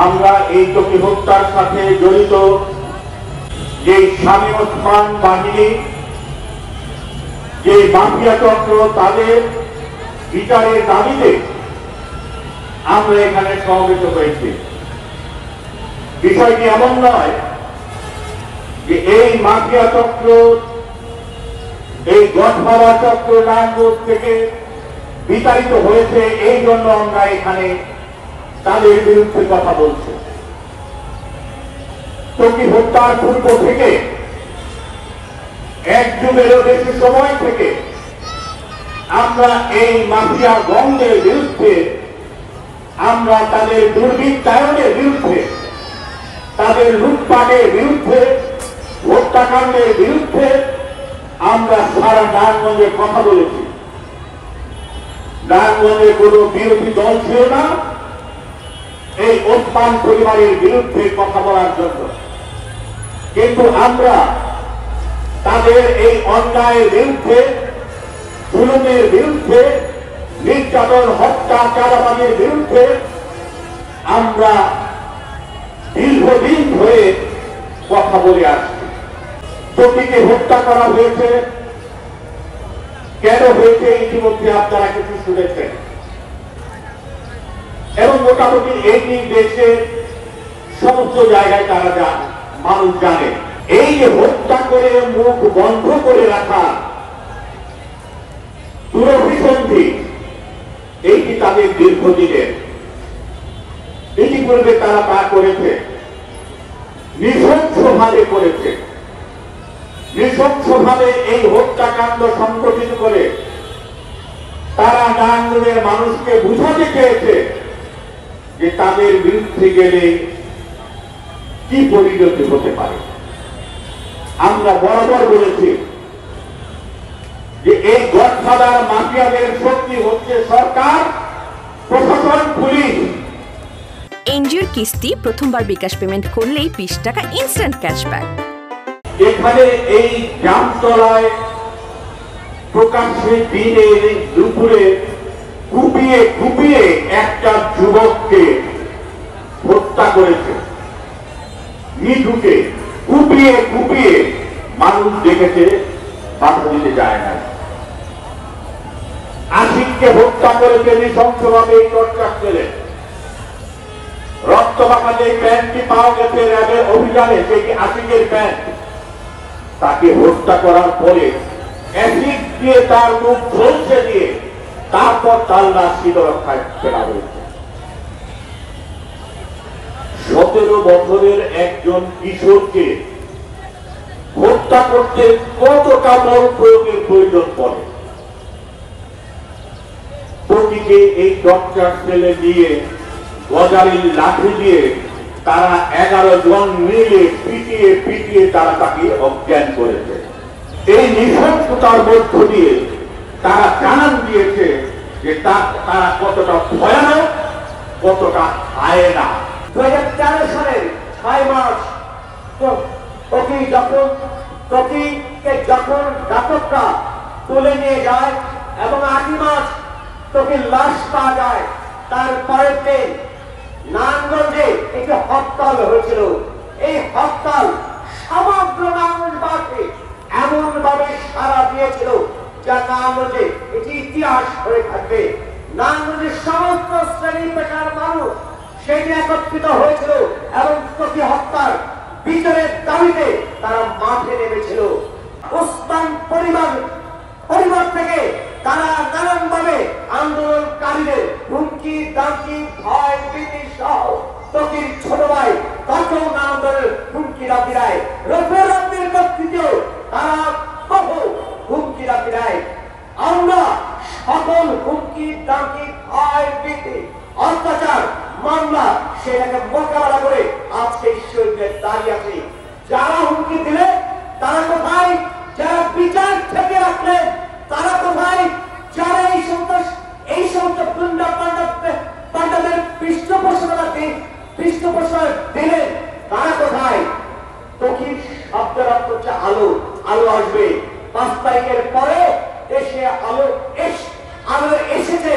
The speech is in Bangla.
আমরা এই টকি হত্যার সাথে জড়িত যে স্বামী ওসমান বাহিনী, যে মাফিয়া চক্র, তাদের বিচারের দাবিতে আমরা এখানে সমবেত হয়েছি। বিষয়টি এমন নয় যে এই মাফিয়া চক্র, এই গঠমারা চক্র নারায়ণগঞ্জ থেকে বিতাড়িত হয়েছে, এই জন্য আমরা এখানে তাদের বিরুদ্ধে কথা বলছি। টকি হত্যার পূর্ব থেকে, এক যুগেরও বেশি সময় থেকে আমরা এই মাফিয়া গঙ্গের বিরুদ্ধে, আমরা তাদের দুর্বৃত্তায়নের বিরুদ্ধে, তাদের লুটপাটের বিরুদ্ধে, হত্যাকাণ্ডের বিরুদ্ধে আমরা সারা নারায়ণগঞ্জে কথা বলেছি। নারায়ণগঞ্জে কোনো বিরোধী দল ছিল না এই ওসমান পরিবারের বিরুদ্ধে কথা বলার জন্য, কিন্তু আমরা তাদের এই অন্যায়ের বিরুদ্ধে, জুলুমের বিরুদ্ধে, নির্যাতন, হত্যা, চাঁদাবাজির বিরুদ্ধে আমরা দীর্ঘদিন ধরে কথা বলে আসছি। টকিকে হত্যা করা হয়েছে, কেন হয়েছে ইতিমধ্যে আপনারা কিছু শুনেছেন, এবং মোটামুটি এই দেশে সমস্ত জায়গায় তারা মানুষ জানে। এই যে হত্যা করে মুখ বন্ধ করে রাখা দুরভিসন্ধি, এইটি তাদের দীর্ঘদিনের। ইতিপূর্বে তারা তা করেছে, নৃশংসভাবে করেছে। নৃশংসভাবে এই হত্যাকাণ্ড সংগঠিত করে তারা নারায়ণগঞ্জের মানুষকে বুঝাতে চেয়েছে যে তাদের বিরুদ্ধে গেলে কি পরিণতি হতে পারে। আমরা বরাবর বলেছি যে এই গডফাদার মাফিয়াদের শক্তি হচ্ছে সরকার, প্রশাসন, পুলিশ। এনজিওর কিস্তি প্রথমবার বিকাশ পেমেন্ট করলেই 20 টাকা ইনস্ট্যান্ট ক্যাশব্যাক। এখানে এই জামতলায় প্রকাশ্যে দিনে দুপুরে কুপিয়ে কুপিয়ে একটা যুবককে হত্যা করেছে। নিঠুকে কুপিয়ে কুপিয়ে মানুষ দেখেছে, বাধা দিতে যায় না। আশিককে হত্যা করেছে নৃশংসভাবে এই টর্চার ছেলে। রক্তমাখা যে প্যান্টটি পাওয়া গেছে র্যাবের অভিযানে, সেটি আশিকের প্যান্ট। তাকে হত্যা করার পরে অ্যাসিড দিয়ে তার মুখ ঝলসে দিয়ে তারপর তার লাশ শীতরক্ষায় ফেলা হয়েছে। 17 বছরের একজন কিশোরকে হত্যা করতে কতটা বল প্রয়োগের প্রয়োজন পড়ে। টকিকে এই টর্চার সেলে দিয়ে, গজারির লাঠি দিয়ে তারা 11 জন মিলে পিটিয়ে পিটিয়ে তারা তাকে অজ্ঞান করেছে। এই নৃশংসতার মধ্য দিয়ে তারা জানান দিয়েছে যে তারা কতটা ভয়ানক, কতটা হায়না। 2004 সালের 6 মার্চ টকিকে যখন ঘাতকরা তুলে নিয়ে যায় এবং 8 মার্চ টকির লাশ পাওয়া যায়, তারপরের দিন নারায়ণগঞ্জে একটি হরতাল হয়েছিল। এই হরতাল সমগ্র নারায়ণগঞ্জবাসী এমন ভাবে সাড়া দিয়েছিল যা নারায়ণগঞ্জে এটি ইতিহাস হয়ে থাকবে। নারায়ণগঞ্জের সমস্ত শ্রেণী পেশার মানুষ সেটি একত্রিত হয়েছিল এবং টকি হত্যার বিচারের দাবিতে তারা মাঠে নেমেছিল। ওসমান পরিবার থেকে তারা নানানভাবে আন্দোলনকারীদের হুমকি, দামকি, ভয়, ভীতি সহ টকির ছোট ভাই তাকেও নানান ধরনের হুমকি দাবি দেয়। রফিকুর রহমানের নেতৃত্বে তারা বহু হুমকি দাবি দেয়। আমরা সকল হুমকি, দামকি, ভয়, ভীতি, অত্যাচার, মামলা সেটাকে মোকাবেলা করে আজকে ঈশ্বরকে দাঁড়িয়ে আছি। যারা হুমকি দিলে তারা কোথায়? যারা বিচার থেকে রাখলেন তারা কোথায়? যারা এই সমস্ত গুন্ডা পান্ডাদের পৃষ্ঠপোষকতা দিলেন তারা কোথায়? টকির শব্দের অর্থ হচ্ছে আলো। আলো আসবে 5 তারিখের পরে দেশে আলো এসেছে